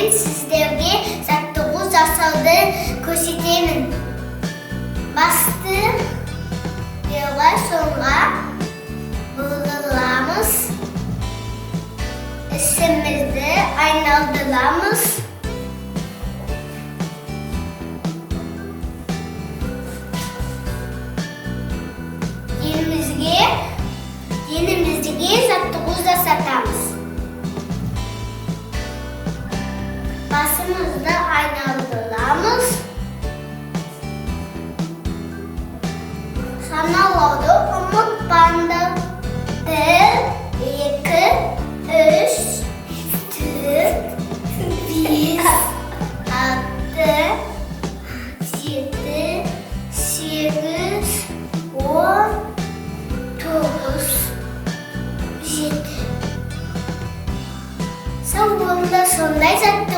мен сіздерге жаттығу жасауды көрсетемін. Басты белгі соңға бұрыламыз. Ісімізді айналдырамыз. Денімізге жаттығу жасатамыз. Басымызды айналдырамыз. Саналауды ұмытпаңдар. 1, 2, 3, 4, 5, 6, 7, 8, 10, 9, 7. Sonunda sonuna jаттығу